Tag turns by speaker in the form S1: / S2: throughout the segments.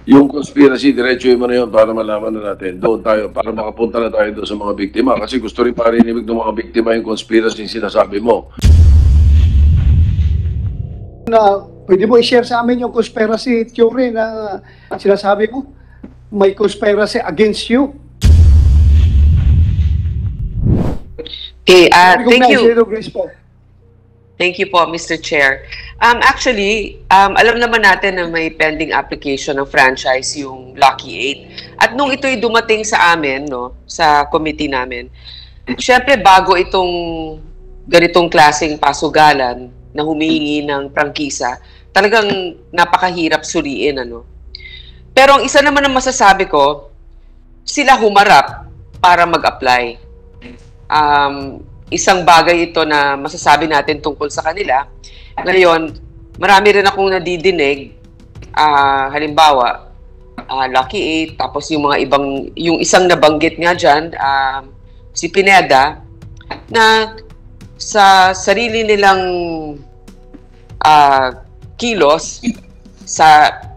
S1: Yung conspiracy, diretso mo na yun para malaman na natin. Doon tayo, para makapunta na tayo doon sa mga biktima. Kasi gusto rin parinig ng mga biktima yung conspiracy yung sinasabi mo.
S2: Na pwede mo i-share sa amin yung conspiracy theory na sinasabi mo? May conspiracy against you.
S3: Okay, thank you.
S2: Grace po.
S3: Thank you po, Mr. Chair. Actually, alam naman natin na may pending application ng franchise yung Lucky 8. At nung ito'y dumating sa amin, no, sa committee namin, syempre bago itong ganitong klaseng pasugalan na humihingi ng prangkisa, talagang napakahirap suriin, ano. Pero ang isa naman ang masasabi ko, sila humarap para mag-apply. Isang bagay ito na masasabi natin tungkol sa kanila. Ngayon, marami rin akong nadidinig, halimbawa, Lucky 8, tapos yung mga ibang, yung isang nabanggit nga dyan, si Pineda, na sa sarili nilang kilos,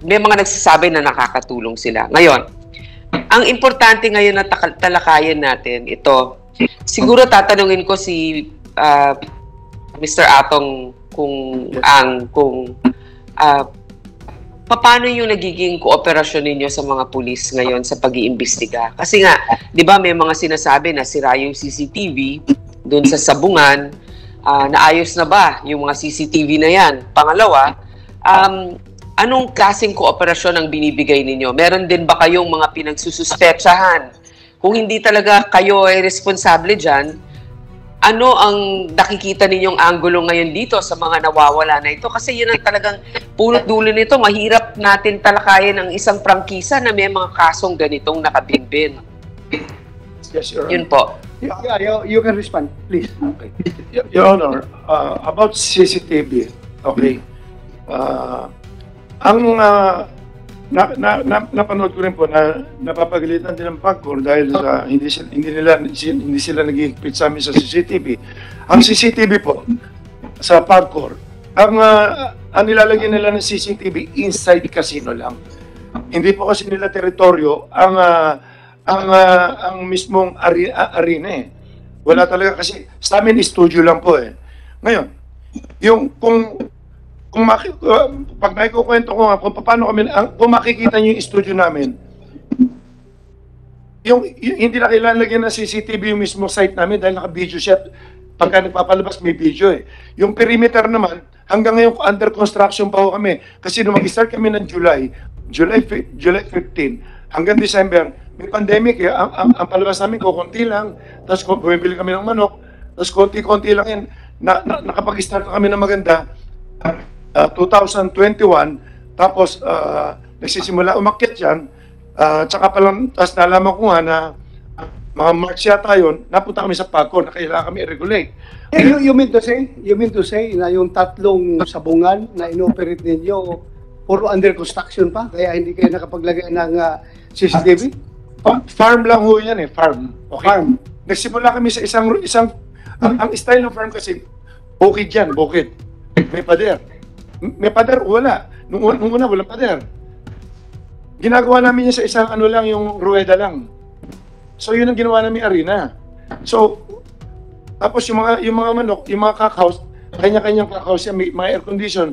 S3: may mga nagsasabi na nakakatulong sila. Ngayon, ang importante ngayon na talakayan natin, ito, siguro tatanungin ko si Mr. Atong paano yung nagiging kooperasyon ninyo sa mga pulis ngayon sa pag-iimbestiga? Kasi nga, di ba may mga sinasabi na sira yung CCTV doon sa Sabungan, naayos na ba yung mga CCTV na yan? Pangalawa, anong klaseng kooperasyon ang binibigay ninyo? Meron din ba kayong mga pinagsususpetsahan? Kung hindi talaga kayo ay responsable dyan, ano ang nakikita ninyong angulo ngayon dito sa mga nawawala na ito? Kasi yun ang talagang punot dulo nito. Mahirap natin talakayin ang isang prangkisa na may mga kasong ganitong nakabinbin.
S4: Yes, Your Honor.
S3: Yun po.
S2: Yeah, you can respond, please.
S4: Okay. Your Honor, about CCTV, okay. Napanood ko rin po na napapagalitan din ng PAGCOR dahil sa hindi sila nag-i-higpit sa amin sa CCTV. Ang CCTV po sa PAGCOR, ang nilalagyan nila ng CCTV inside casino lang. Hindi po kasi nila teritoryo ang mismong arena eh. Wala talaga kasi sa amin studio lang po eh. Ngayon, yung pag may kukwento ko nga kung paano kami, kung makikita niyo yung studio namin, yung hindi na kailangan lagyan ng CCTV yung mismo site namin dahil naka-video siya. Pagka nagpapalabas may video eh. Yung perimeter naman, hanggang ngayon under construction pa ho kami. Kasi nung mag-start kami ng July 15 hanggang December, may pandemic eh. Ang palabas namin kukunti lang, tapos bumibili kami ng manok, tapos konti-konti lang yan. Nakapag-start kami ng maganda, 2021, tapos nagsisimula umakyat yan, tsaka palang, tapos nalaman ko nga na mga March yata yun, napunta kami sa PAGCOR na kailangan kami i-regulate.
S2: You mean to say na yung tatlong sabungan na inoperate ninyo puro under construction pa, kaya hindi kayo nakapaglagay ng CCTV?
S4: Farm lang ho yan eh, farm. Okay.
S2: Farm.
S4: Nagsimula kami sa isang ang style ng farm kasi, bukid yan, bukid. May pader. May pader, wala. Nung una, walang pader. Ginagawa namin yan sa isang ano lang, yung rueda lang. So, yun ang ginawa namin arena. So, tapos yung mga manok, yung mga cockhouse, kanya-kanyang cockhouse yan, may air condition.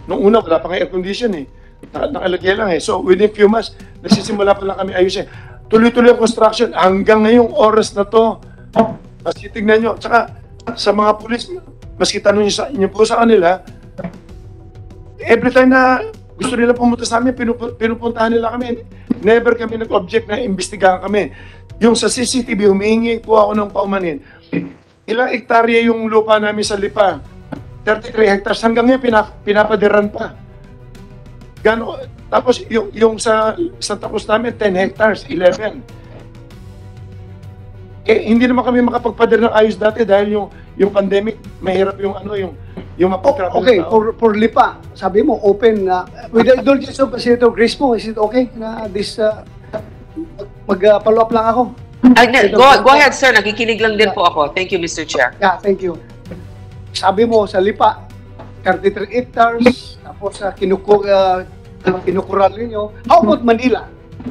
S4: Nung una, wala pa nga air condition eh. Nakalagay lang eh. So, within few months, nagsisimula pa lang kami ayusin. Tuloy-tuloy ang construction hanggang ngayong oras na to. Kasi tignan nyo, tsaka sa mga pulis, maski tanong nyo po sa kanila, every time na gusto nila pumunta sa amin, pinupuntahan nila kami. Never kami nag-object na imbestigahan kami. Yung sa CCTV, humihingi po ako ng paumanin. Ilang hektarya yung lupa namin sa Lipa? 33 hectares. Hanggang ngayon, pinapadiran pa. Tapos yung sa tapos namin, 10 hectares, 11. Hindi naman kami makapagpadir ng ayos dati dahil yung pandemic, mahirap yung mapag-travel.
S2: Okay, for Lipa, sabi mo, open na, with the indulgence of Senator Grace po, is it okay na this, mag-follow up lang ako?
S3: Go ahead, sir. Nakikinig lang din po ako. Thank you, Mr. Chair.
S2: Yeah, thank you. Sabi mo, sa Lipa, 33 hectares, tapos kinukural ninyo. How about Manila?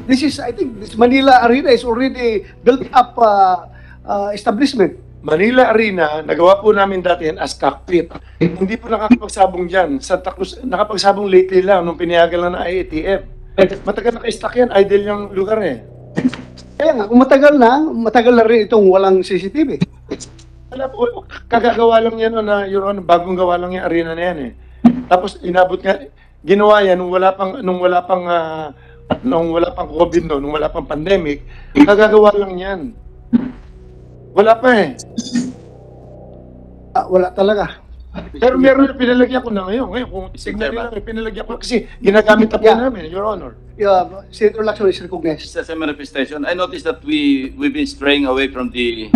S2: I think this Manila Arena is already built up establishment.
S4: Manila Arena, nagawa po namin dati yan as cockpit. Hindi po nakapagsabong dyan. Santa Cruz, nakapagsabong lately lang nung pinayagan lang ng IATF. Matagal naka-stack yan, idle yung lugar eh.
S2: Kaya nga, kung matagal na rin itong walang CCTV.
S4: Wala po, kagagawa lang yan na yung bagong gawa lang yung arena na yan eh. Tapos inabot nga, ginawa yan nung wala pang COVID nung wala pang pandemic, kagagawa lang yan. Wala pa eh.
S2: Wala talaga.
S4: Pero meron na pinalagyan ko na ngayon. Ngayon, kung signal nila, pinalagyan ko kasi ginagamit na po namin, Your Honor.
S2: Senator Lacson is recognized.
S5: Just as a manifestation, I noticed that we've been straying away from the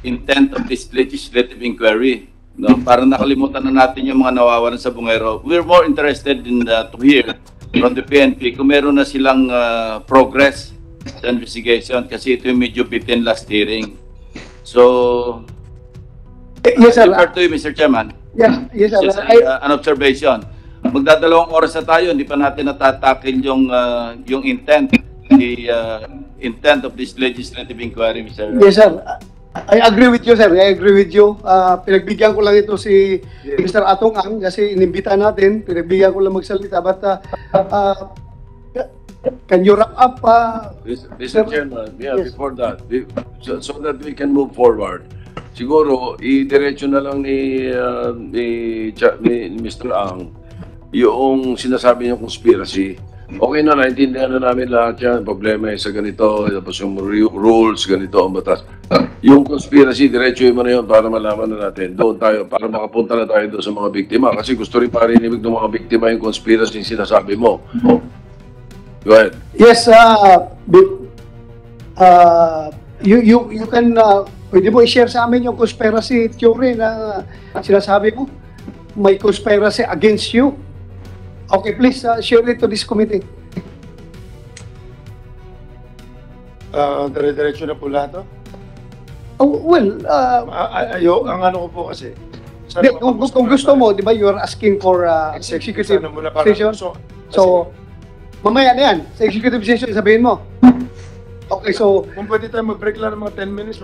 S5: intent of this legislative inquiry. No, parang nakalimutan na natin yung mga nawawalan sa bungero. We're more interested in to hear from the PNP kung meron na silang progress sa investigation kasi ito yung medyo bitin last hearing. So,
S2: Yes, sir.
S5: refer to you, Mr. Chairman.
S2: Yes, sir.
S5: Just an observation. Magdadalawang oras na tayo, hindi pa natin natatakil yung intent, the intent of this legislative inquiry, Mr.
S2: Yes, sir. I agree with you, sir. I agree with you. Pinagbigyan ko lang ito si Mr. Atong Ang kasi inimbita natin. Pinagbigyan ko lang magsalita. But can you wrap up?
S1: Mr. Chairman, before that, so that we can move forward, siguro, i-diretso na lang ni Mr. Ang yung sinasabi niyang conspiracy. Okay na, naintindihan na namin lahat yan. Problema sa ganito, tapos yung rules, ganito ang batas. Yung conspiracy, diretso mo na yun para malaman na natin. Doon tayo, para makapunta na tayo doon sa mga biktima. Kasi gusto rin parinig ng mga biktima yung conspiracy yung sinasabi mo. Go ahead.
S2: Yes, you can, pwede mo i-share sa amin yung conspiracy theory na sinasabi mo. May conspiracy against you. Okay, please share it to this committee.
S4: Dire-diretso na po lahat, no?
S2: Oh, well,
S4: Ang ano ko po kasi,
S2: kung gusto mo, di ba, you're asking for executive session. So, mamaya na yan. Sa executive session, sabihin mo. Okay, so...
S4: Kung pwede tayo mag-break lang ng mga 10 minutes,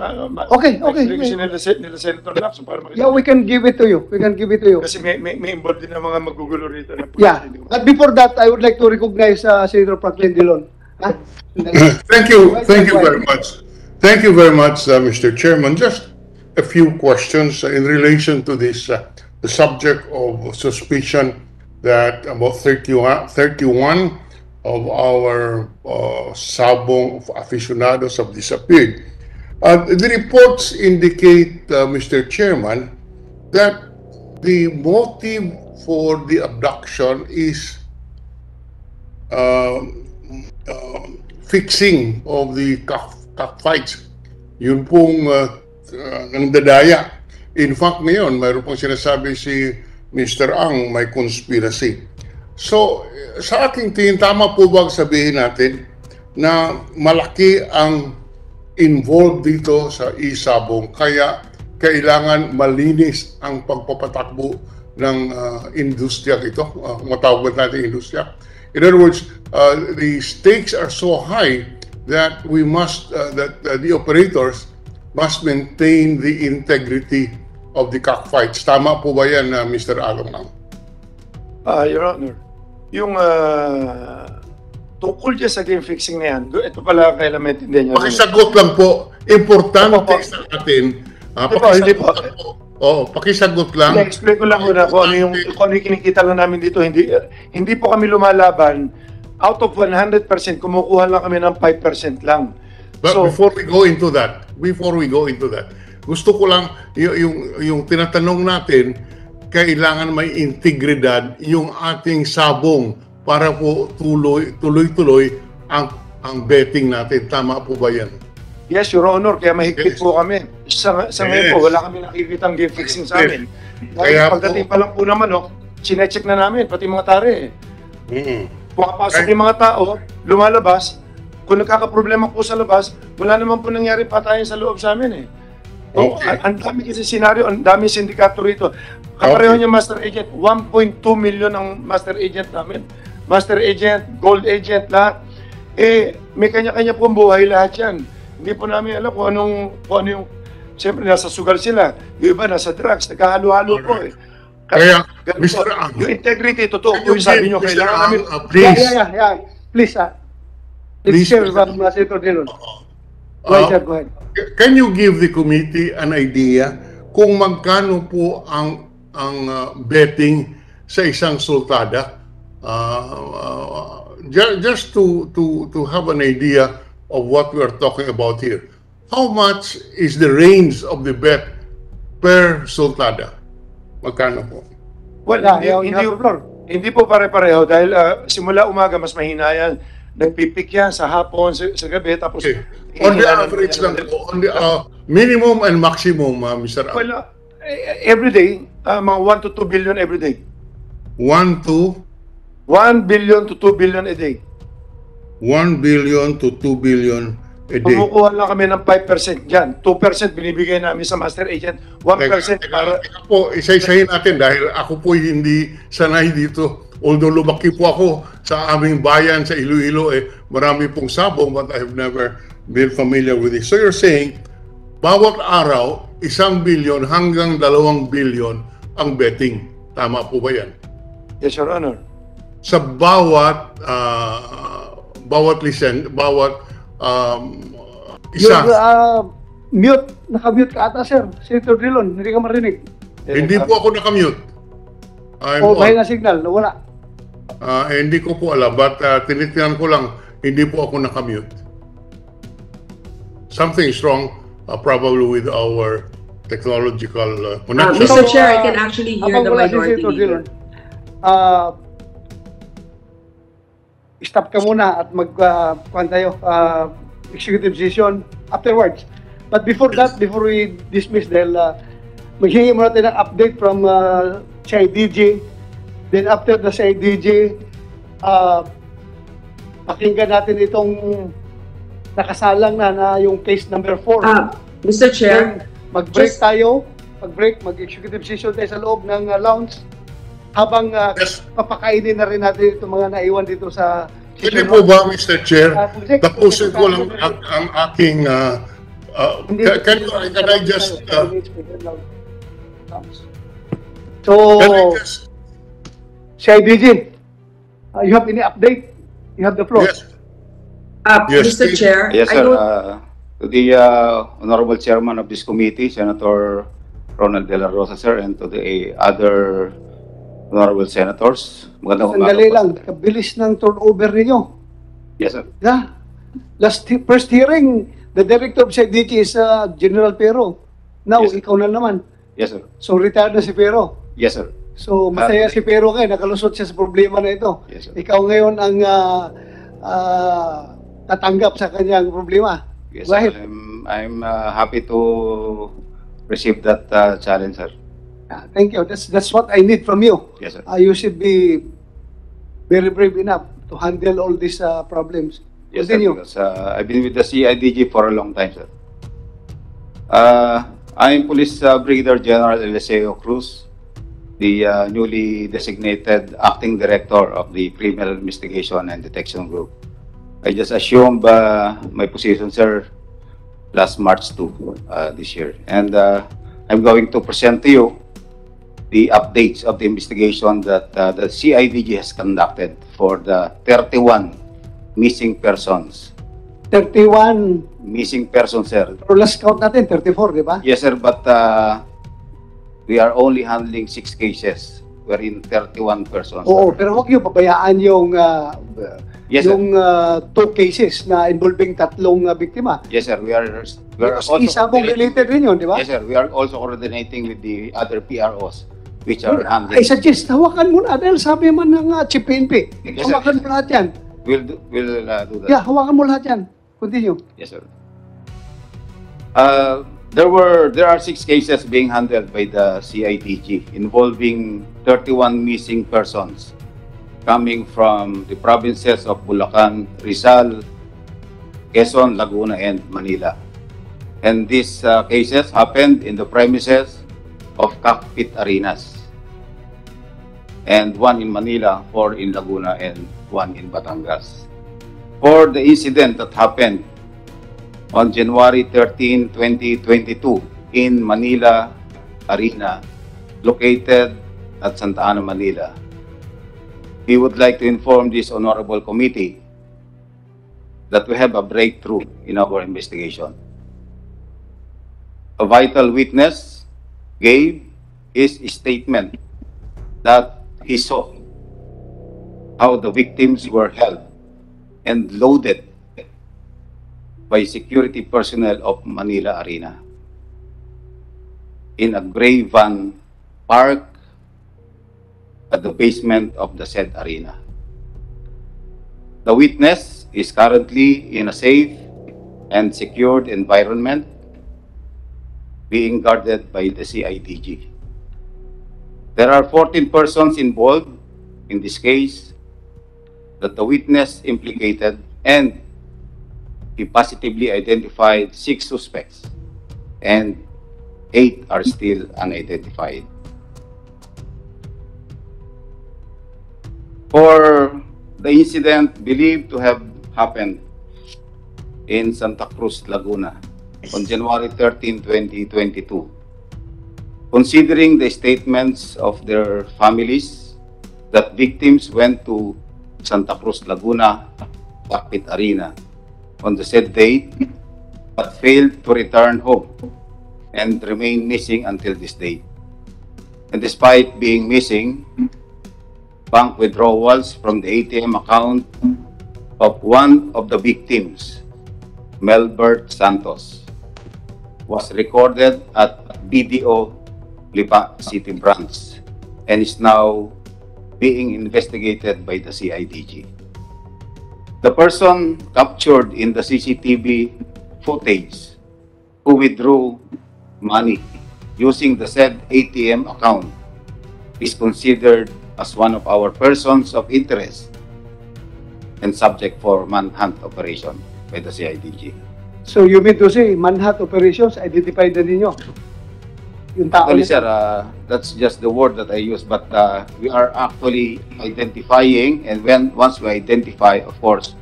S2: Okay.
S4: nila Senator Lacson para makita.
S2: Yeah, we can give it to you.
S4: Kasi may involved din ang mga magugulo rito. Na
S2: Yeah. But before that, I would like to recognize Senator Franklin Dillon.
S6: Thank you very much. Thank you very much, Mr. Chairman. Just a few questions in relation to this, the subject of suspicion that about 31 of our Sabong aficionados have disappeared. The reports indicate, Mr. Chairman, that the motive for the abduction is fixing of the cockfights. Yun pong nangdadaya. In fact, ngayon, mayroon pong sinasabi si Mr. Ang may conspiracy. So, sa aking tingin, tama po ba sabihin natin na malaki ang involved dito sa Sabong, kaya kailangan malinis ang pagpapatakbo ng industriya ito, matawag natin industriya. In other words, the stakes are so high that we must, the operators must maintain the integrity of the cockfights. Tama po ba yan, Mr. Along?
S4: Your Honor, yung tungkol dyan sa game fixing na yan, ito pala kailan maintindihan nyo.
S6: Pakisagot lang po. Importante sa atin. Pakisagot lang.
S4: Na-explain ko lang muna kung ano yung kinikita lang namin dito. Hindi po kami lumalaban. Out of 100%, kumukuha lang kami ng 5% lang.
S6: But before we go into that, gusto ko lang yung tinatanong natin, kailangan may integridad yung ating sabong para po tuloy-tuloy ang betting natin. Tama po ba yan?
S4: Yes, Your Honor. Kaya mahigpit po kami. Sa ngayon po, wala kami nakikitang game fixing sa amin. Kaya pagdating pa lang po naman, sinecheck na namin, pati mga tare. Pumapasok yung mga tao, lumalabas. Kung nagkakaproblema po sa labas, wala naman po nangyari patayan sa loob sa amin. Ang dami kasi senaryo, ang dami sindikato rito. Kapareho niya master agent, 1.2 million ang master agent namin. master agent, gold agent, lahat. May kanya-kanya pong buhay lahat yan. Hindi po namin alam kung ano yung, siyempre nasa sugal sila. Yung iba nasa drugs, nagkahalo-halo po eh.
S6: Kaya,
S4: Ganun
S6: Mr.
S4: po.
S6: Ang,
S4: Yung integrity, totoo po yung sabi nyo,
S6: Mr.
S4: kailangan
S6: Ang,
S4: namin.
S6: please,
S2: Yeah. Please,
S6: Please,
S2: Mr.
S6: Mr.
S2: Senator Dillon. Go ahead, sir, go ahead.
S6: can you give the committee an idea kung magkano po ang betting sa isang sultada? Just to have an idea of what we are talking about here. How much is the range of the bet per sultada? Magkano po?
S4: Well,
S2: Yeah, you have the floor.
S4: hindi po pare-pareho dahil simula umaga mas mahina yan. Nagpipik yan sa hapon, sa gabi, tapos...
S6: Okay. On the average lang po, on the minimum and maximum, Mr. Ang.
S4: Well, every day, mga 1 to 2 billion every day.
S6: 1 to
S4: 1 billion to 2 billion a day.
S6: 1 billion to 2 billion a day.
S4: Kumukuha lang kami ng 5% dyan. 2% binibigay namin sa master agent. 1% para...
S6: Teka po, isa-isahin natin dahil ako po hindi sanay dito. Although lumaki po ako sa aming bayan sa Iloilo, marami pong sabong but I have never been familiar with it. So you're saying, bawat araw, 1 billion hanggang 2 billion ang betting. Tama po ba yan?
S4: Yes, Your Honor.
S6: Sa bawat isa.
S2: Mute, naka-mute ka ata, sir. Senator Dillon, hindi ka marinig.
S6: Hindi po ako nakamute. I'm
S2: O,
S6: on.
S2: mahina signal, wala.
S6: Hindi ko po alam, but tinitinan ko lang, hindi po ako nakamute. Something is wrong, probably with our technological connection.
S7: Mr. Chair, I can actually hear
S2: habang
S7: the
S2: wala si
S7: minority
S2: Senator
S7: leader.
S2: Dillon, stop ka muna at kuhan tayo, executive session afterwards. But before that, before we dismiss dahil maghingi muna tayo ng update from CIDG. Then after the CIDG, pakinggan natin itong nakasalang na yung case number 4.
S7: Mr. Chair,
S2: Then mag-break
S7: just-
S2: tayo, mag-executive session tayo sa loob ng lounge habang
S6: Yes.
S2: papakainin na rin natin itong mga naiwan dito sa
S6: Pwede po ba, Mr. Chair, tapusin ko lang
S2: Hindi.
S6: ang aking... can I just...
S2: So,
S6: can I just...
S2: CIDG, you have any update? You have the floor.
S6: Yes. Yes,
S7: Mr.
S6: please.
S7: Chair,
S5: Yes,
S7: I
S5: sir.
S7: don't-
S5: To the Honorable Chairman of this committee, Senator Ronald De La Rosa, sir, and to the other Honorable Senators. Magandang umaga
S2: Sandali
S5: po,
S2: lang,
S5: sir.
S2: kabilis ng turnover ninyo.
S5: Yes, sir.
S2: Yeah. First hearing, the director of CIDG is General Pero. Now,
S5: Yes, sir.
S2: ikaw na naman.
S5: Yes, sir.
S2: So, retired na si Pero.
S5: Yes, sir.
S2: So, masaya si Pero kayo, nakalusot siya sa problema na ito.
S5: Yes, sir.
S2: Ikaw ngayon ang tatanggap sa kanyang problema.
S5: Yes,
S2: Go ahead.
S5: sir. I'm happy to receive that challenge, sir.
S2: Thank you. That's what I need from you.
S5: Yes, sir.
S2: You should be very brave enough to handle all these problems.
S5: Yes, sir,
S2: Continue.
S5: because I've been with the CIDG for a long time, sir. I'm Police Brigadier General Eliseo Cruz, the newly designated Acting Director of the Criminal Investigation and Detection Group. I just assumed my position, sir, last March 2 this year. And I'm going to present to you the updates of the investigation that the CIDG has conducted for the 31 missing persons.
S2: 31,
S5: Missing persons, sir.
S2: pero last count natin, 34, di ba?
S5: Yes, sir, but we are only handling 6 cases wherein 31 persons.
S2: Oo, pero huwag niyo pabayaan yung
S5: Yes, sir.
S2: yung 2 cases na involving 3 biktima.
S5: Yes, sir. We are
S2: Because isa mong related rin yun, di ba?
S5: Yes, sir. We are also coordinating with the other PROs which are handling.
S2: I suggest, hawakan mo na dahil sabi man ng Chief PNP.
S5: Yes, sir.
S2: Hawakan mo lahat yan.
S5: We'll do that.
S2: Yeah, hawakan mo lahat yan. Continue.
S5: Yes, sir. There are 6 cases being handled by the CIDG involving 31 missing persons coming from the provinces of Bulacan, Rizal, Quezon, Laguna, and Manila. And these cases happened in the premises of Cockpit Arenas. and 1 in Manila, 4 in Laguna, and 1 in Batangas. For the incident that happened on January 13, 2022 in Manila Arena, located at Santa Ana, Manila, we would like to inform this honorable committee that we have a breakthrough in our investigation. A vital witness gave his statement that he saw how the victims were held and loaded by security personnel of Manila Arena in a gray van parked at the basement of the said arena. The witness is currently in a safe and secured environment being guarded by the CIDG. There are 14 persons involved in this case that the witness implicated, and he positively identified 6 suspects and 8 are still unidentified. For the incident believed to have happened in Santa Cruz, Laguna on January 13, 2022, considering the statements of their families that victims went to Santa Cruz, Laguna, Cockpit Arena on the said date but failed to return home and remain missing until this date. And despite being missing, bank withdrawals from the ATM account of one of the victims, Melbert Santos, was recorded at BDO Lipa City Branch and is now being investigated by the CIDG. The person captured in the CCTV footage who withdrew money using the said ATM account is considered as one of our persons of interest and subject for manhunt operation by the CIDG.
S2: So you mean to say, manhunt operations, identified na ninyo? Yung tao
S5: Actually,
S2: na-
S5: sir, that's just the word that I use, but we are actually identifying, and once we identify, of course,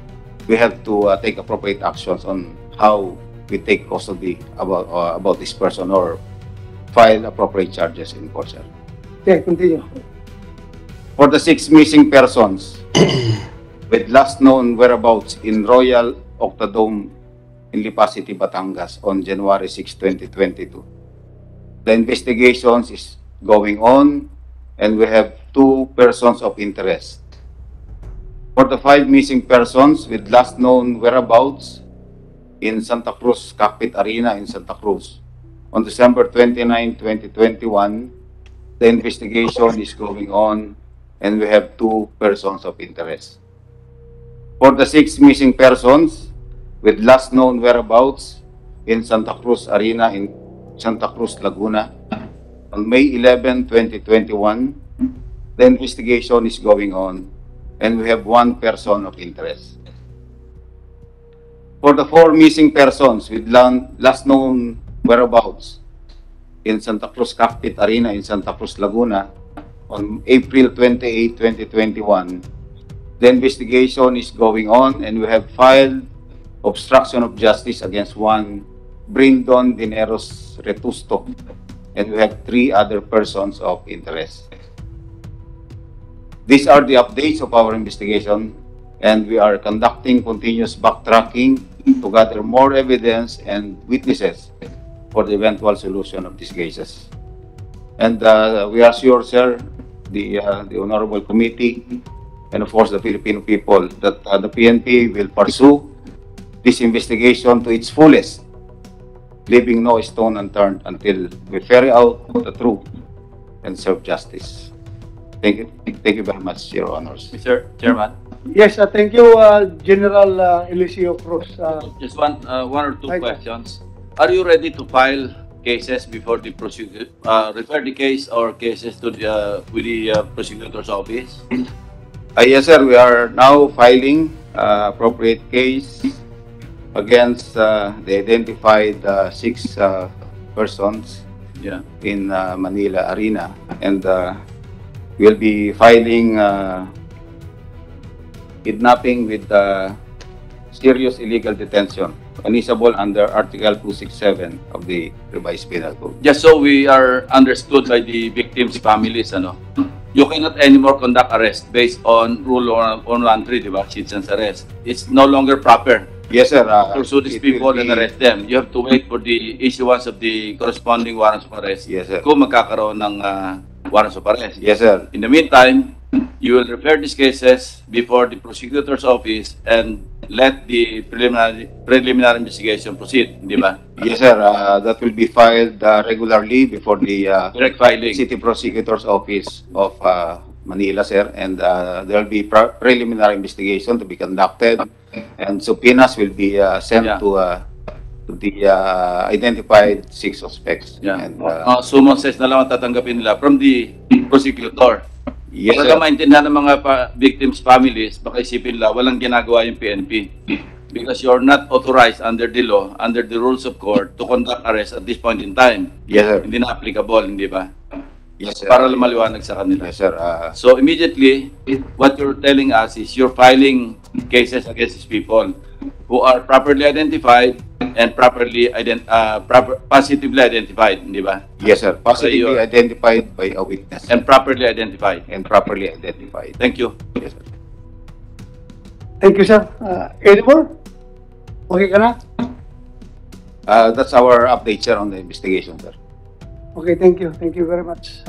S5: we have to take appropriate actions on how we take custody about this person or file appropriate charges in court, sir.
S2: Okay, continue.
S5: For the 6 missing persons with last known whereabouts in Royal Octodome in Lipa City, Batangas on January 6, 2022. The investigations is going on and we have 2 persons of interest. For the 5 missing persons with last known whereabouts in Santa Cruz Cockpit Arena in Santa Cruz on December 29, 2021, the investigation is going on and we have 2 persons of interest. For the 6 missing persons with last known whereabouts in Santa Cruz Arena in Santa Cruz, Laguna on May 11, 2021, the investigation is going on and we have 1 person of interest. For the 4 missing persons with last known whereabouts in Santa Cruz Cockpit Arena in Santa Cruz, Laguna on April 28, 2021, the investigation is going on and we have filed obstruction of justice against 1 Brindon Dineros Retusto and we have 3 other persons of interest. These are the updates of our investigation and we are conducting continuous backtracking to gather more evidence and witnesses for the eventual solution of these cases. And we are sure, sir, the Honorable Committee, and of course the Filipino people, that the PNP will pursue this investigation to its fullest, leaving no stone unturned until we ferry out the truth and serve justice. Thank you. Thank you very much, Your Honors.
S8: Mr. Chairman,
S2: Yes, thank you, General Eliseo Cruz.
S8: just one or two
S2: Right.
S8: questions. Are you ready to file cases before the prosecutor, refer the case or cases to the with the prosecutor's office?
S5: Yes, sir. We are now filing appropriate case against the identified 6 persons
S8: Yeah.
S5: in Manila Arena, and
S9: will be filing kidnapping with serious illegal detention, punishable under Article 267 of the Revised Penal Code.
S5: Just so we are understood by the victims' families, you cannot anymore conduct arrest based on Rule 113, di ba? Citizen's arrest. It's no longer proper
S9: Yes, sir.
S5: to pursue these
S9: It will
S5: people and
S9: be-
S5: arrest them. You have to wait for the issuance of the corresponding warrants of arrest.
S9: Yes, sir.
S5: Kung magkakaroon ng warrants of arrest.
S9: Yes, sir.
S5: In the meantime, you will refer these cases before the prosecutor's office and let the preliminary investigation proceed, di ba?
S9: Yes, sir. That will be filed regularly before the
S5: Direct filing.
S9: City Prosecutor's Office of Manila, sir, and there will be preliminary investigation to be conducted, and subpoenas will be sent
S5: Yeah.
S9: to the identified 6 suspects.
S5: Yeah.
S9: And,
S5: Summons na lang ang tatanggapin nila from the prosecutor.
S9: yes,
S5: Para
S9: sir.
S5: maintindihan ng mga victims' families, baka isipin nila, walang ginagawa yung PNP. Because you're not authorized under the law, under the rules of court, to conduct arrest at this point in time.
S9: Yes, sir.
S5: Hindi na applicable, hindi ba?
S9: Yes, sir.
S5: Para maliwanag sa kanila.
S9: Yes, sir.
S5: So immediately, what you're telling us is you're filing cases against these people who are properly identified and positively identified, di ba?
S9: Yes, sir. Positively
S5: you're-
S9: identified by a witness
S5: And properly identified.
S9: and properly identified.
S5: Thank you.
S9: Yes, sir.
S2: Thank you, sir. Any more? Okay ka na?
S9: That's our update, sir, on the investigation, sir.
S2: Okay, thank you. Thank you very much.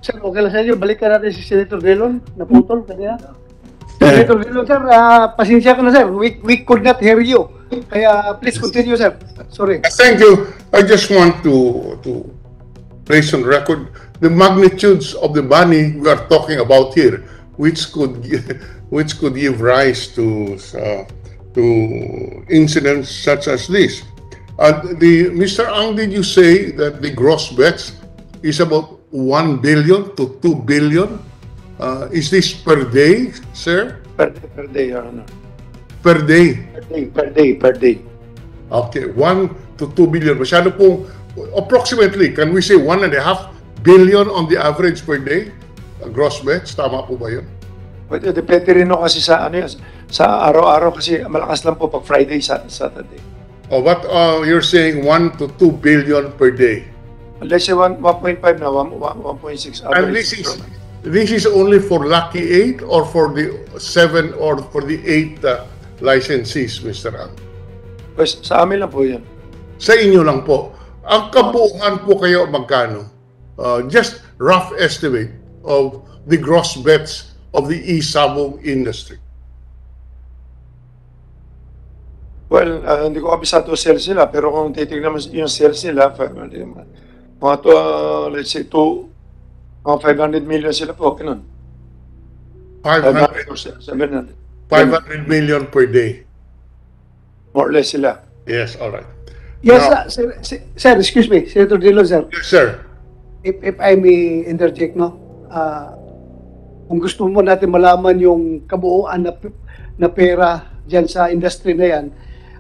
S2: Sir, okay lang sa inyo. Balikan natin si Senator Drilon. Naputol kanina. Senator Drilon, sir, pasensya ka na, sir. We could not hear you. Kaya please continue, sir. Sorry.
S6: Thank you. I just want to place on record the magnitudes of the money we are talking about here, which could give rise to incidents such as this. Mr. Ang, did you say that the gross bets is about 1 billion to 2 billion? Is this per day, sir?
S4: Per day, Your Honor.
S6: Per day?
S4: Per day.
S6: Okay, 1 to 2 billion. Masyado pong, approximately, can we say 1.5 billion on the average per day? Gross bets, tama po ba yun?
S4: But depende rin no kasi sa ano yan, sa araw-araw kasi malakas lang po pag Friday, Saturday.
S6: Oh, but you're saying 1 to 2 billion per day.
S4: Let's say 1.5 na, 1.6
S6: And
S4: average.
S6: this is only for Lucky 8 or for the 7 or for the 8 licensees, Mr. Ang?
S4: Pues, sa amin lang po yan.
S6: Sa inyo lang po. Ang kabuuan po kayo magkano? Just rough estimate of the gross bets of the e-sabong industry.
S4: Well, hindi ko kabisado sales nila, pero kung titignan mo yung sales nila, mga to, let's say, mga 500 million sila po, ganun.
S6: 500
S4: or 700.
S6: 500 million per day.
S4: More or less sila.
S6: Yes, all right.
S2: Yes,
S6: Now-
S2: sir, excuse me, Senator Drilon, sir.
S6: Yes, sir.
S2: If I may interject, no? Kung gusto mo natin malaman yung kabuuan na pera dyan sa industry na yan,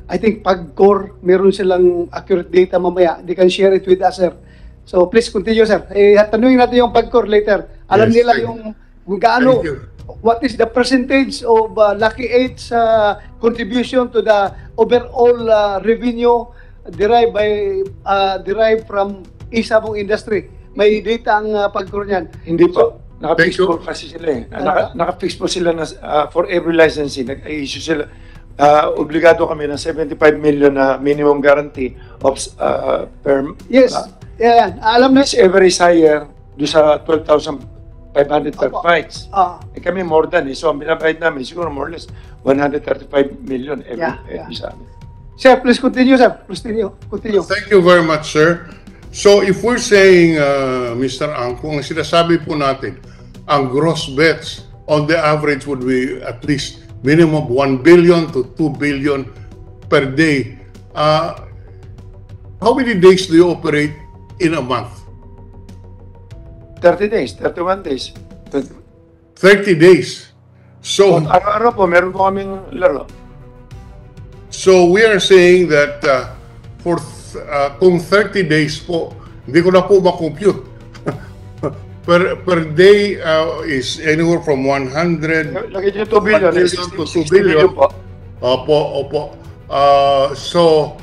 S2: I think PAGCOR, meron silang accurate data mamaya. They can share it with us, sir. So please continue, sir. Tanungin natin yung PAGCOR later. Alam
S6: Yes,
S2: nila
S6: thank you.
S2: yung kung gaano,
S6: Thank you.
S2: what is the percentage of Lucky 8's contribution to the overall revenue derived from e-sabong industry. May data ang PAGCOR niyan.
S4: Hindi po. Naka-fix
S6: Thank you.
S4: po kasi sila eh. Naka-fix po sila na for every licensing. Nag-issue sila. Obligado kami ng 75 million na minimum guarantee of per
S2: Yes. Yeah, alam na.
S4: this ever is higher do sa 12,500 per
S2: Opo.
S4: fights. Kami more than eh. So ang binabayad namin siguro more or less 135 million every sa amin.
S2: Sir, please continue, sir. Continue.
S6: Thank you very much, sir. So if we're saying, Mr. Ang, kung sinasabi po natin, ang gross bets on the average would be at least minimum 1 billion to 2 billion per day. How many days do you operate in a month?
S4: 30 days, 31 days.
S6: 30 days. So,
S4: Araw-araw po, meron po kaming laro.
S6: so we are saying that kung 30 days po, hindi ko na po makompute. per day is anywhere from 100
S4: Lagay niyo 2 billion.
S6: 1 billion to 2 billion.
S4: po.
S6: Opo. So,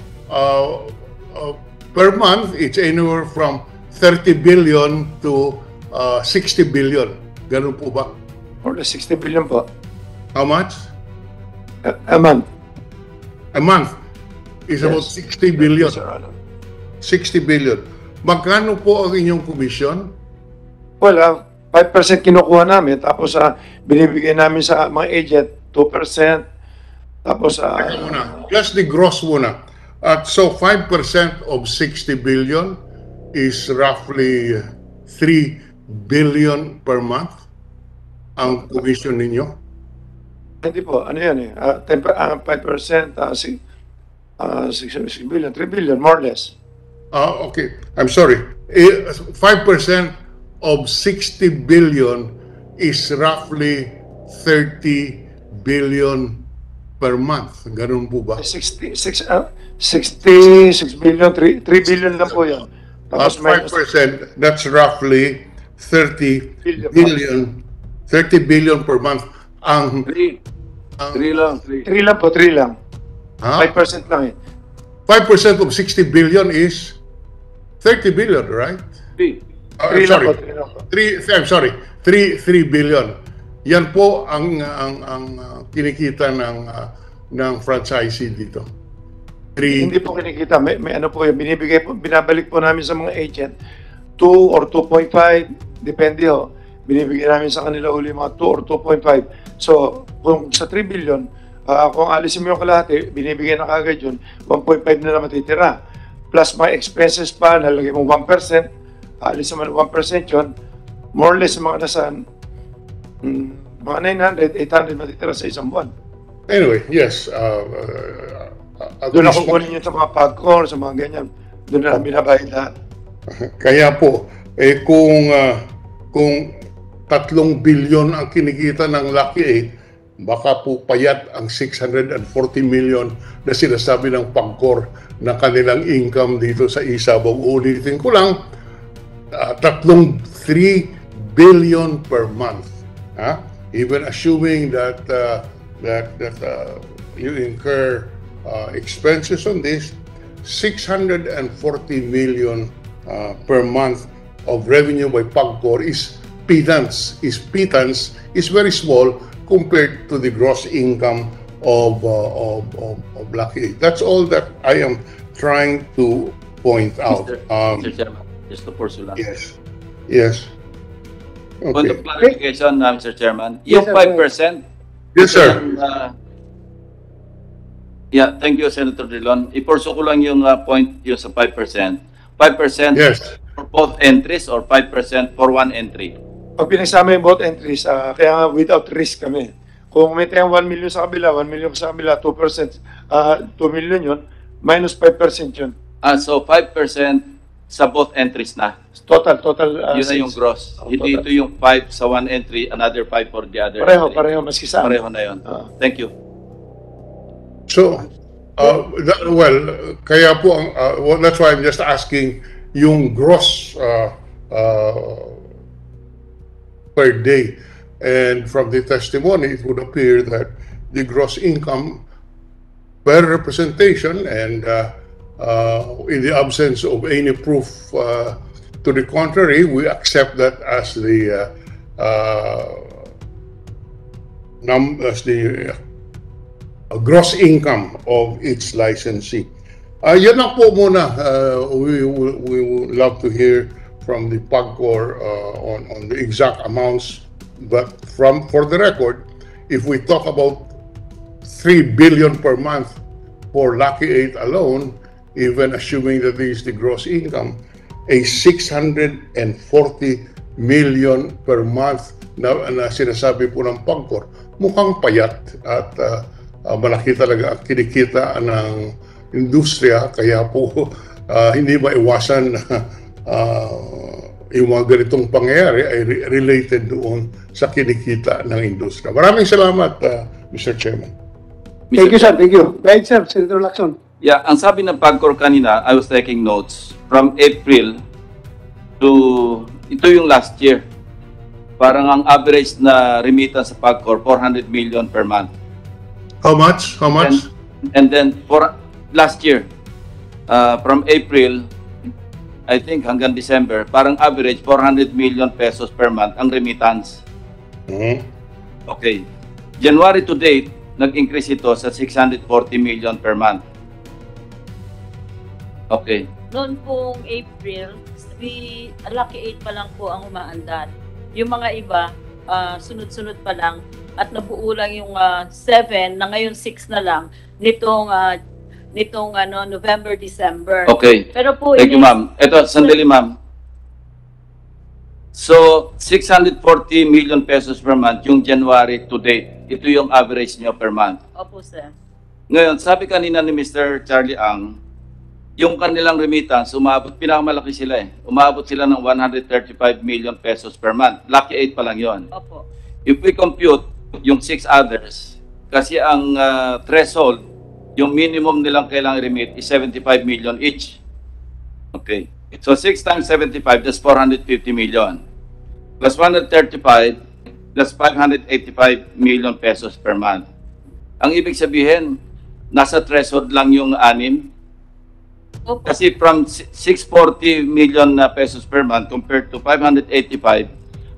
S6: per month, it's anywhere from 30 billion to 60 billion. Ganun po ba?
S4: Or 60 billion po.
S6: How much?
S4: A month.
S6: A month is about 60 billion.
S4: Yes, Your Honor.
S6: 60 billion. Magkano po ang inyong commission?
S4: Well, 5% kinukuha namin, tapos binibigay namin sa mga agent, 2%, tapos
S6: Teka muna. Just the gross muna. At so 5% of 60 billion is roughly 3 billion per month ang commission ninyo?
S4: hindi po, ano yan 5%, 6 billion, 3 billion, more or less.
S6: Okay. I'm sorry. 5% of 60 billion is roughly 30 billion per month. Ganun po ba?
S4: 66 billion, 3 billion lang po yan.
S6: At 5%, that's roughly 30 billion, 30 billion per month. Ang
S1: 3 lang.
S4: 3 lang po, 3 lang.
S6: ha?
S4: 5% lang
S6: 5% of 60 billion is 30 billion, right?
S1: 3.
S6: I'm
S4: 3 lang
S6: sorry.
S4: po, 3 lang po.
S6: 3 billion. Yan po ang kinikita ng franchisee dito.
S4: Hindi po kinikita, may ano po yung binibigay po, binabalik po namin sa mga agent 2 or 2.5, depende ho. Binibigay namin sa kanila uli mga 2 or 2.5. So, kung sa 3 billion, kung alisin mo yung kalahati, binibigay na kagad yun, 1.5 na naman matitira. Plus mga expenses pa, nalagay mo 1%, alisin mo 1% yun, more or less mga nasa mga 900, 800 matitira sa isang buwan.
S6: Anyway, yes.
S4: Doon ako kunin yun sa mga pagkor, sa mga ganyan. Doon na binabayad lahat.
S6: Kaya po, kung 3 billion ang kinikita ng Lucky 8, baka po payat ang 640 million na sinasabi ng Pagcor na kanilang income dito sa Isabong. Ulitin ko lang, 3 billion per month. Even assuming that you incur expenses on this, 640 million per month of revenue by Pagcor is pittance, is very small compared to the gross income of Lucky 8. That's all that I am trying to point out.
S5: Mr. Chairman, just to pursue lang.
S6: Yes.
S5: Point
S6: Okay.
S5: of clarification, Mr. Chairman.
S2: Yes,
S5: Yung
S2: sir.
S5: 5%,
S6: Yes, sir.
S5: yeah, thank you, Senator Drilon. Ipurso ko lang yung point yung sa 5%. 5%
S6: Yes.
S5: for both entries or 5% for one entry?
S4: Pag pinagsama yung both entries, kaya without risk kami. Kung may tayong 1 million sa kabila, 1 million sa kabila, 2%, 2 million yun, minus 5% yun.
S5: So 5% sa both entries na.
S4: Total.
S5: Yun na yung gross.
S4: Oh,
S5: Hindi
S4: total.
S5: ito yung 5 sa one entry, another 5 for the other.
S4: Pareho, maski sa
S5: Pareho na yun. Thank you.
S6: So, kaya po, that's why I'm just asking yung gross per day. And from the testimony, it would appear that the gross income per representation and in the absence of any proof to the contrary, we accept that as the gross income of each licensee. Yan lang po muna. We would love to hear from the Pagcor on the exact amounts. But for the record, if we talk about 3 billion per month for Lucky 8 alone, even assuming that this is the gross income, a 640 million per month na sinasabi po ng Pagcor, mukhang payat at malaki talaga ang kinikita ng industriya, kaya po hindi maiwasan yung mga ganitong pangyayari ay related doon sa kinikita ng industriya. Maraming salamat, Mr. Chairman.
S2: Thank you, sir. Thank you. Right, sir. Senator Lacson.
S5: Yeah, ang sabi ng Pagcor kanina, I was taking notes, from April to, ito yung last year, parang ang average na remittance sa PAGCOR, 400 million per month.
S6: How much? How much?
S5: And then for last year, from April, I think hanggang December, parang average 400 million pesos per month ang remittance. Okay. January to date, nag-increase ito sa 640 million per month. Okay.
S10: Noon pong April, Lucky 8 pa lang po ang umaandar. Yung mga iba, sunod-sunod pa lang at nabuo lang yung 7 na ngayon 6 na lang nitong November, December.
S5: Okay.
S10: Pero po
S5: Thank you, ma'am. Ito, sandali, ma'am. So, 640 million pesos per month yung January to date. Ito yung average nyo per month.
S10: Opo, sir.
S5: Ngayon, sabi kanina ni Mr. Charlie Ang, yung kanilang remittance, pinakamalaki sila eh. Umabot sila ng 135 million pesos per month. Lucky 8 pa lang yon.
S10: Opo.
S5: If we compute yung 6 others, kasi ang threshold, yung minimum nilang kailangang remit is 75 million each. Okay. So 6 times 75, that's 450 million. Plus 135, that's 585 million pesos per month. Ang ibig sabihin, nasa threshold lang yung 6. Kasi from 640 million na pesos per month compared to 585,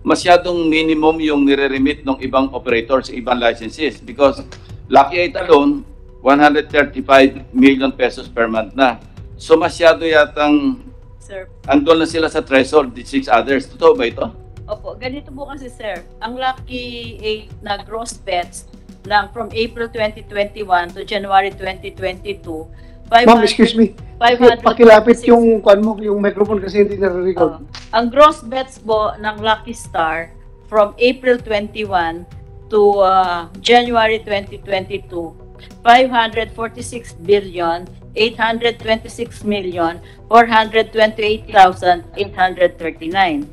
S5: masyadong minimum yung nire-remit ng ibang operators, ibang licenses. Because Lucky 8 alone, 135 million pesos per month na. So masyado yatang
S10: Sir.
S5: andun na sila sa threshold, the 6 others. Totoo ba ito?
S10: Opo, ganito po kasi sir, ang Lucky 8 na gross bets lang from April 2021 to January 2022,
S2: Ma'am, excuse me. Pakilapit yung yung microphone kasi hindi nare-record.
S10: Ang gross bets po ng Lucky Star from April 21 to January 2022, 546 billion 826,428,839.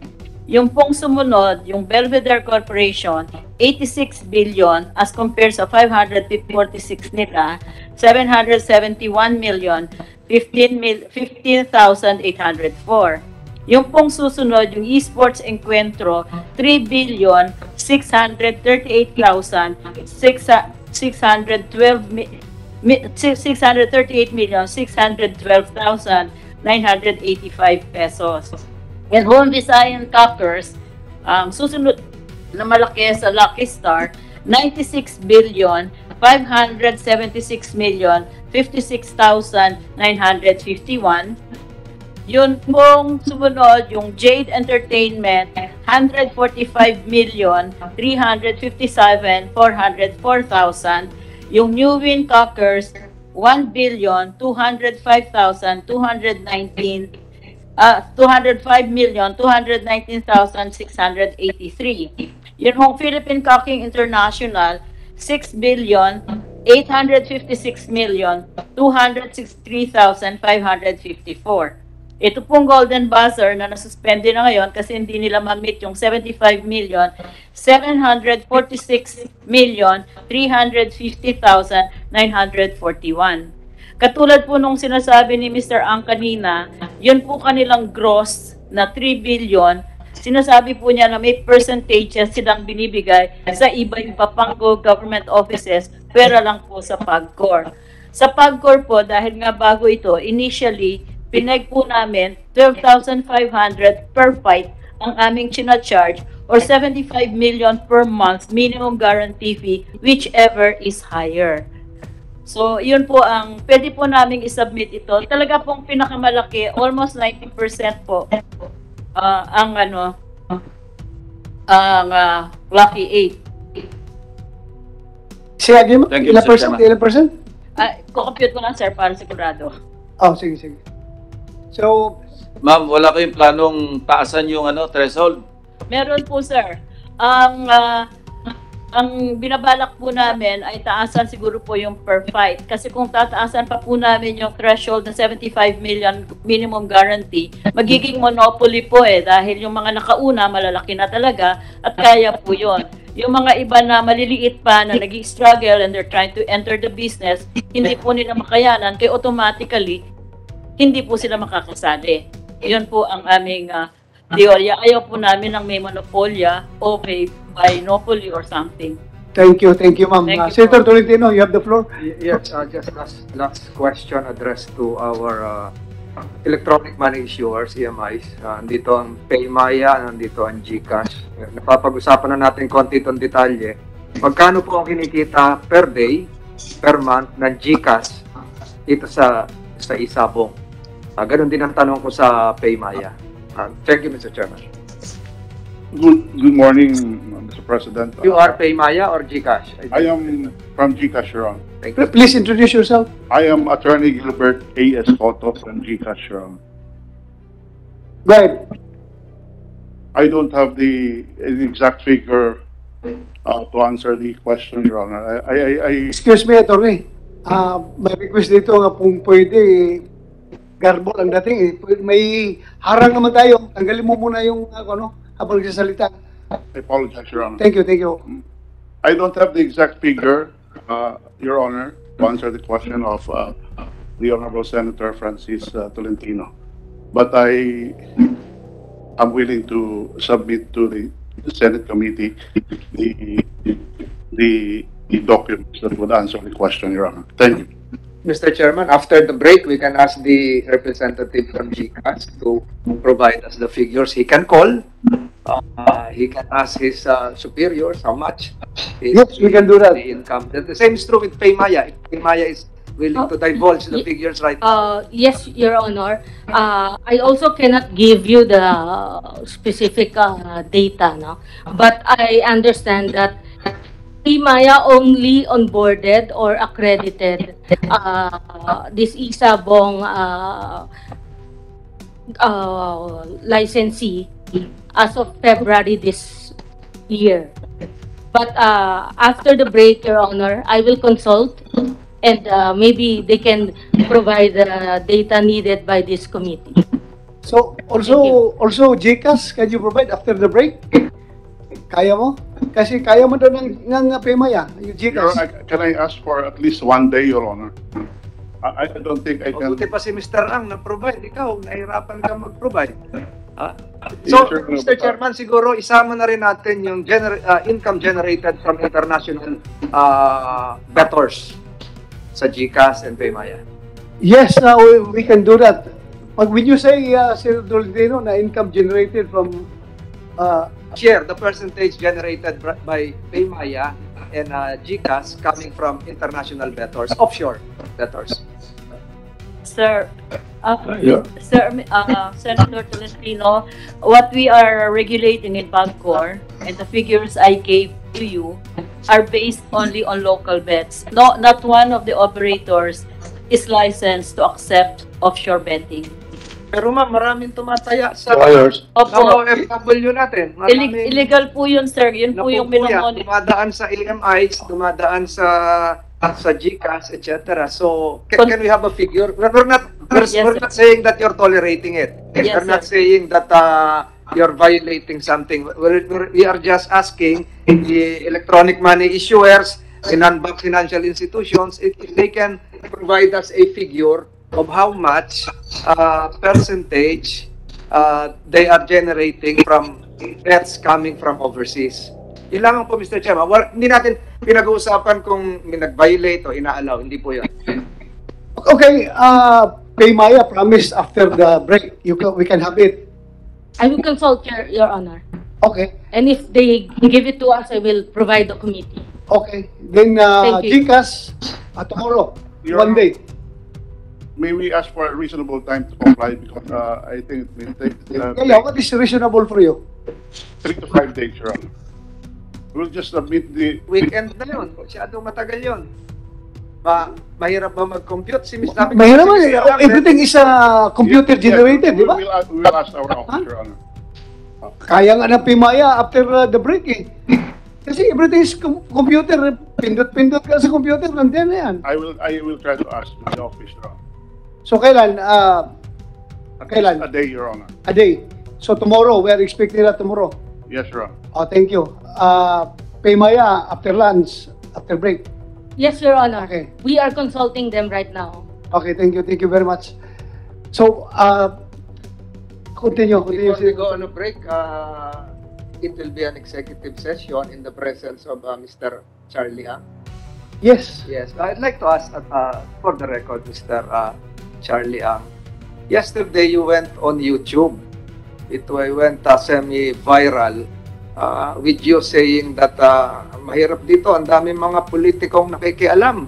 S10: Yung pong sumunod, yung Belvedere Corporation, 86 billion as compared sa 546 nila, 771,015,804. Yung pong susunod, yung Esports Encuentro, 3 billion 638,612,985 pesos. And Home Visayan Cockers, susunod na malaki sa Lucky Star, 96 billion 576,056,951. Yun pong sumunod, yung Jade Entertainment, 145,357,404,000. Yung New Win Cockers, 205,219,683. Yun hong Philippine Cocking International, 6,856,263,554. Ito pong Golden Buzzer na nasuspende na ngayon kasi hindi nila ma-meet yung 75,746,350,941. Katulad po nung sinasabi ni Mr. Ang kanina, yun po kanilang gross na 3 billion. Sinasabi po niya na may percentages silang binibigay sa iba-iba pang government offices, pera lang po sa PAGCOR. Sa PAGCOR po, dahil nga bago ito, initially, pinag po namin 12,500 per fight ang aming charge or 75 million per month minimum guarantee fee, whichever is higher. So, yun po ang pwede po namin isubmit ito. Talaga pong pinakamalaki, almost 90% po ang Lucky 8.
S2: Sige, again,
S5: Thank you,
S2: ilang
S5: Mr.
S2: percent?
S5: Chairman.
S2: Ilang percent?
S10: Kukompute ko lang, sir, para sigurado.
S2: Oh, sige, sige. So,
S5: Ma'am, wala kayong planong taasan yung threshold?
S10: Meron po, sir. Ang binabalak po namin ay taasan siguro po yung per fight. Kasi kung tataasan pa po namin yung threshold na 75 million minimum guarantee, magiging monopoly po dahil yung mga nakauna malalaki na talaga at kaya po yun. Yung mga iba na maliliit pa na nag-struggle and they're trying to enter the business, hindi po nila makayanan kaya automatically hindi po sila makakasali. Yun po ang aming Deolia. Ayaw po namin ng may monopolya o may monopoly or something.
S2: Thank you, ma'am.
S10: Thank you
S2: Senator
S10: po.
S2: Tolentino, you have the floor.
S11: Yes, just last question addressed to our electronic money issuers, EMIs. Nandito ang Paymaya, nandito ang GCash. Napapag-usapan na natin konti itong detalye. Magkano po ang kinikita per day, per month ng GCash dito sa Isabong? Ganun din ang tanong ko sa Paymaya. Thank you, Mr. Chairman.
S12: Good morning, Mr. President.
S11: You are Paymaya or GCash?
S12: I am from GCash, Your Honor.
S11: Thank you.
S2: Please introduce yourself.
S12: I am Attorney Gilbert A.S. Cotto from GCash, Your Honor.
S2: Go ahead.
S12: I don't have the exact figure to answer the question, Your Honor.
S2: Excuse me, attorney. May request dito nga kung pwede, garbo lang dating eh. May harang naman tayo. Tanggalin mo muna yung habang nagsasalita.
S12: I apologize, Your Honor.
S2: Thank you.
S12: I don't have the exact figure, Your Honor, to answer the question of the Honorable Senator Francis Tolentino. But I am willing to submit to the Senate committee the documents that would answer the question, Your Honor. Thank you.
S11: Mr. Chairman, after the break, we can ask the representative from GCash to provide us the figures. He can call. He can ask his superiors how much is
S2: Yes, we can do that.
S11: the income. The same is true with Paymaya. If Paymaya is willing to divulge the figures right now.
S13: Yes, Your Honor. I also cannot give you the specific data, no? But I understand that Paymaya only onboarded or accredited this Isabong licensee as of February this year. But after the break, Your Honor, I will consult and maybe they can provide the data needed by this committee.
S2: So, also GCash, can you provide after the break? Kaya mo? Kasi kaya mo daw ng Paymaya, yung
S12: Your
S2: GCash.
S12: Honor, can I ask for at least 1 day, Your Honor? I don't think I can.
S11: Buti pa si Mr. Ang na-provide. Ikaw, nahirapan ka mag-provide.
S12: Yes,
S11: So,
S12: sir.
S11: Mr. Chairman, siguro isama na rin natin yung income generated from international debtors sa GCash and Paymaya.
S2: Yes, we can do that. When you say, Sir Tolentino, na income generated from
S11: Share the percentage generated by Paymaya and GCash coming from international debtors, offshore debtors.
S10: Sir, Senator Tolentino, what we are regulating in PAGCOR and the figures I gave to you are based only on local bets. No, not one of the operators is licensed to accept offshore betting.
S11: Pero ma'am, maraming tumataya sa
S10: Opo,
S11: OFW natin.
S10: illegal po yun, sir. Yun po yung minomonitor.
S11: Dumadaan sa AMIs, dumadaan sa GCash, etc. So, can we have a figure? We're not saying that you're tolerating it.
S10: Yes,
S11: we're not
S10: sir.
S11: saying that you're violating something. We are just asking the electronic money issuers and non-bank financial institutions if they can provide us a figure of how much percentage they are generating from bets coming from overseas. Ilangan po, Mr. Chairman. Hindi natin pinag-uusapan kung may nag-violate o ina-allow. Hindi po yan.
S2: Okay, Paymaya promised after the break, we can have it.
S13: I will consult, Your Honor.
S2: Okay.
S13: And if they give it to us, I will provide the committee.
S2: Okay. Then
S13: Thank you.
S2: GCash, tomorrow,
S12: Your
S2: 1 day.
S12: May we ask for a reasonable time to comply because I think it will take
S2: What is reasonable for you?
S12: 3 to 5 days, Your Honor. We'll just submit the...
S11: Weekend na yun. Masyadong matagal yun. Mahirap ba mag-compute?
S2: Mahirap ba? Everything is computer generated, di ba?
S12: We will ask our office, Your Honor.
S2: Kaya nga ng Paymaya after the break eh. Kasi everything is computer. Pindot-pindot ka sa computer, nandiyan na yan.
S12: I will try to ask the office, Your Honor.
S2: So kailan?
S12: A day, Your Honor.
S2: A day. So tomorrow, we are expecting that tomorrow.
S12: Yes, Your Honor.
S2: Oh, thank you. Paymaya after lunch, after break.
S13: Yes, Your Honor.
S2: Okay.
S13: We are consulting them right now.
S2: Okay, thank you very much. So, Continue.
S11: Before we go on a break, it will be an executive session in the presence of Mr. Charlie Ang.
S2: Yes.
S11: Yes, I'd like to ask, for the record, Mr. Charlie Ang. Yesterday, you went on YouTube. It went semi-viral with you saying that mahirap dito, ang daming mga politikong nakikialam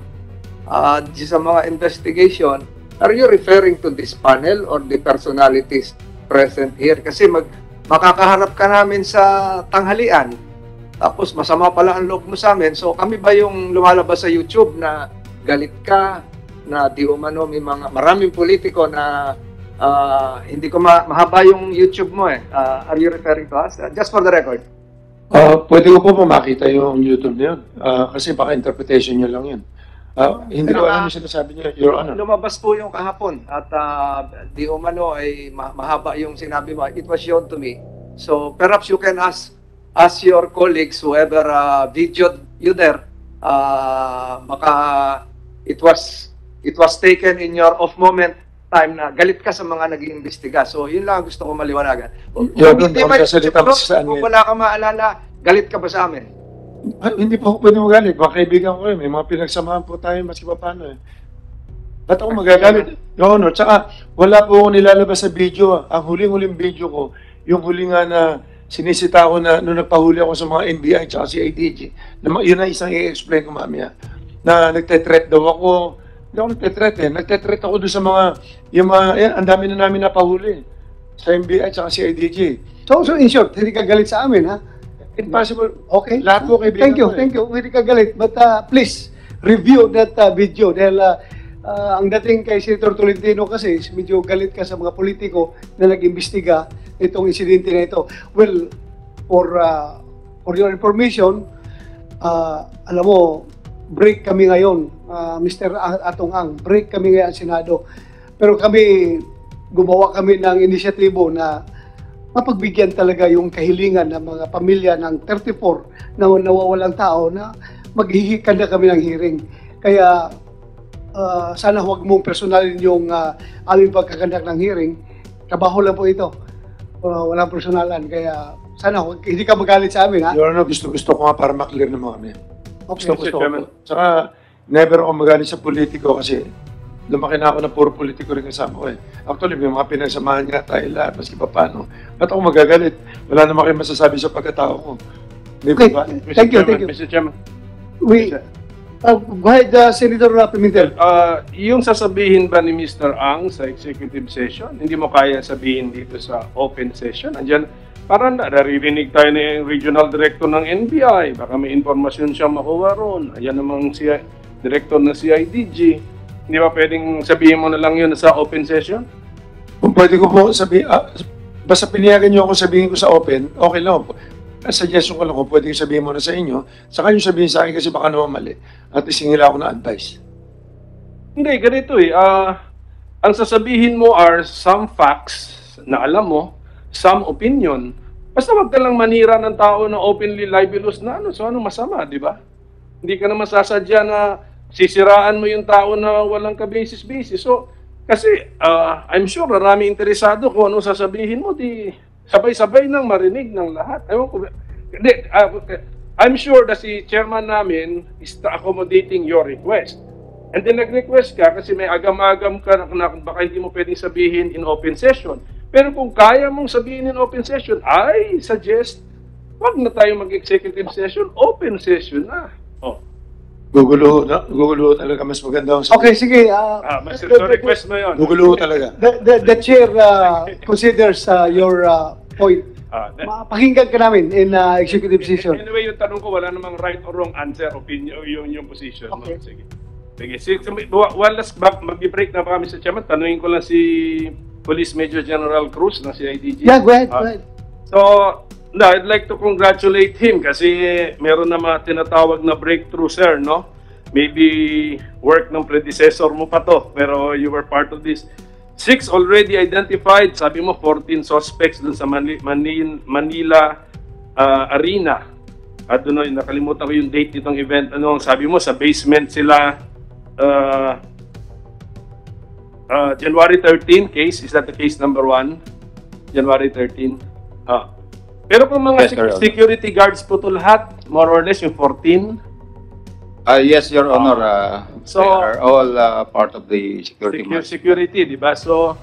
S11: sa mga investigation. Are you referring to this panel or the personalities present here? Kasi makakaharap ka namin sa tanghalian, tapos masama pala ang loob mo sa amin. So kami ba yung lumalabas sa YouTube na galit ka, na di umano may mga maraming politiko na hindi ko mahaba yung YouTube mo eh. Are you referring to us? Just for the record.
S14: Pwede ko po makita yung YouTube na yun. Kasi baka interpretation nyo lang yun. Hindi ko alam yung sinasabi niyo, Your Honor.
S11: Lumabas po yung kahapon at di umano ay mahaba yung sinabi mo. It was shown to me. So perhaps you can ask your colleagues, whoever videoed you there, baka it was taken in your off moment time na galit ka sa mga nag-iimbestiga. So yun lang gusto ko maliwanagan.
S14: Your Honor,
S11: wala ka maalala, galit ka ba sa amin?
S14: Hindi po ako pwede magalit. Baka kaibigan ko may mga pinagsamahan po tayo maski pa paano eh. Ba't ako magagalit? Your Honor, tsaka wala po ako nilalabas sa video. Ang huling-huling video ko, yung huling nga na sinisita ko na nung nagpahuli ako sa mga NBI tsaka si IDG. Yun na isang i-explain ko mamaya. Na nagte-threat daw ako. Hindi ako nagte-threat eh. Nagte-threat ako doon sa mga, ang dami na namin napahuli. Sa NBI tsaka si IDG.
S2: So in short, hindi ka galit sa amin, ha?
S14: Impossible.
S2: Okay.
S14: Lahat po kaibigan ko eh.
S2: Thank you. Hindi ka galit. But please, review that video. Dahil ang dating kay Senator Tolentino kasi, medyo galit ka sa mga politiko na nag-imbestiga itong insidente na ito. Well, for your information, alam mo, break kami ngayon, Mr. Atong Ang, break kami ngayon sa Senado. Pero gumawa kami ng inisyatibo na mapagbigyan talaga yung kahilingan ng mga pamilya ng 34 na nawawalang tao na maghihikan na kami ng hearing. Kaya sana huwag mong personalin yung aming pagkakandak ng hearing. Trabaho lang po ito. Walang personalan. Kaya sana hindi ka magalit sa amin, ha?
S14: Your Honor, gusto ko nga para maklear na mga amin.
S2: Okay.
S14: Gusto ko. Saka never ako magalit sa politiko kasi lumaki na ako na puro politiko rin kasama ko eh. Actually, may mga pinagsamahan nga tayo lahat, maski pa paano. Ba't ako magagalit? Wala naman kayo masasabi sa pagkatao ko.
S2: Okay. Thank you.
S15: Mr. Chairman.
S2: Go ahead, Senator Pimentel.
S15: Yung sasabihin ba ni Mr. Ang sa executive session, hindi mo kaya sabihin dito sa open session? Andiyan, parang naririnig tayo na yung regional director ng NBI. Baka may informasyon siya makuha ron. Ayan namang si director ng CIDG. Hindi ba pwedeng sabihin mo na lang yun sa open session?
S14: Kung pwede ko po sabihin, basta pinihagan niyo ako sabihin ko sa open, okay lang. Suggestion ko lang kung pwede sabihin mo na sa inyo, saka yung sabihin sa akin kasi baka naman mali. At isingila ako na advice.
S15: Hindi, ganito eh. Ang sasabihin mo are some facts na alam mo, some opinion. Basta wag ka lang manira ng tao na openly libelous na so ano masama, di ba? Hindi ka naman sasadya na sisiraan mo yung tao na walang ka-basis-basis. So, kasi I'm sure marami interesado kung ano sasabihin mo, di sabay-sabay nang marinig ng lahat. Ewan ko, I'm sure na si chairman namin is accommodating your request. And then nag-request ka kasi may agam-agam ka na baka hindi mo pwedeng sabihin in open session. Pero kung kaya mong sabihin in open session, I suggest wag na tayo mag-executive session, open session na.
S14: Gugulo talaga, mas maganda.
S2: Okay, sige.
S15: So request mo yun.
S14: Gugulo talaga.
S2: The chair considers your point. Pakinggan ka namin in executive session.
S15: Anyway, yung tanong ko, wala namang right or wrong answer, opinion, yung position.
S2: Okay.
S15: No? Sige. One last, mag-break na pa kami sa chairman. Tanungin ko lang si Police Major General Cruz ng CIDG.
S2: Yeah, go ahead.
S15: So, I'd like to congratulate him kasi meron na mga tinatawag na breakthrough, sir, no? Maybe work ng predecessor mo pa to, pero you were part of this. 6 already identified, sabi mo 14 suspects dun sa Manila Arena. At doon, nakalimutan ko yung date nitong event. Sabi mo sa basement sila January 13 case, is that the case number 1? January 13. Pero kung mga
S9: Yes, Your Honor.
S15: security guards po to lahat, more or less yung 14.
S9: Yes, Your Honor.
S15: So-
S9: They are all part of the security.
S15: Security, di ba? So,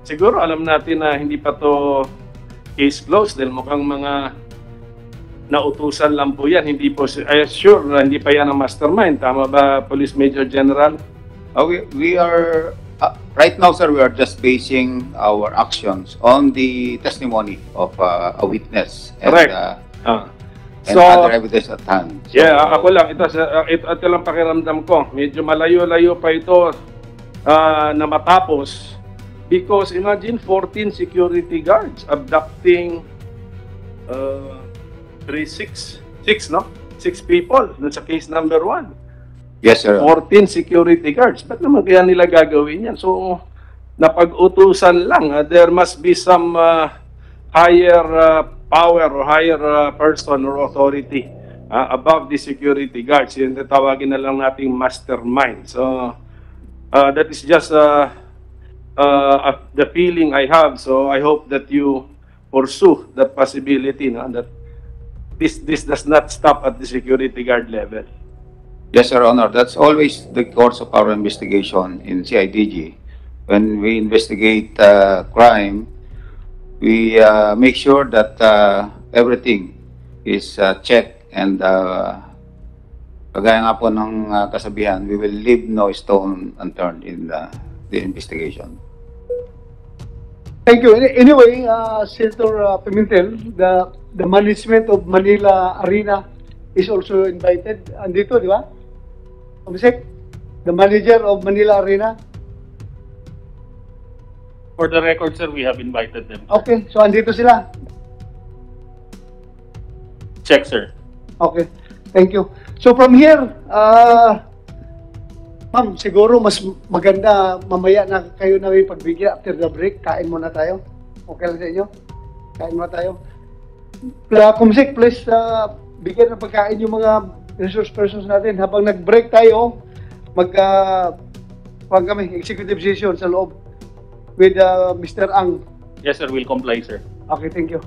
S15: siguro alam natin na hindi pa to case closed dahil mukhang mga nautusan lang po yan. Hindi po, sure na hindi pa yan ang mastermind. Tama ba, Police Major General?
S9: We are right now, sir. We are just basing our actions on the testimony of a witness and,
S15: Correct.
S9: And
S15: So,
S9: other evidence at hand. So,
S15: yeah, ako lang. Ito lang pakiramdam ko. Medyo malayo-layo pa ito na matapos. Because imagine 14 security guards abducting 6 people dun sa case number 1.
S9: Yes, sir.
S15: 14 security guards. Ba't naman kaya nila gagawin yan? So, napag-utusan lang. There must be some higher power or higher person or authority above the security guards. Yun tawagin na lang nating mastermind. So, that is just the feeling I have. So, I hope that you pursue that possibility, no? That this does not stop at the security guard level.
S9: Yes, Your Honor. That's always the course of our investigation in CIDG. When we investigate crime, we make sure that everything is checked and kagaya nga po ng kasabihan, we will leave no stone unturned in the investigation.
S2: Thank you. Anyway, Senator Pimentel, the management of Manila Arena is also invited. Andito, di ba? Komisek, the manager of Manila Arena.
S16: For the record, sir, we have invited them.
S2: Okay, so andito sila.
S16: Check, sir.
S2: Okay, thank you. So from here, ma'am, siguro mas maganda mamaya na kayo na may pagbigyan after the break. Kain muna tayo. Okay lang sa inyo? Kain muna tayo. Kumsik, please bigyan ng pagkain yung mga resource persons natin. Habang nag-break tayo, kami, executive session sa loob with Mr. Ang.
S16: Yes, sir. We'll comply, sir.
S2: Okay, thank you.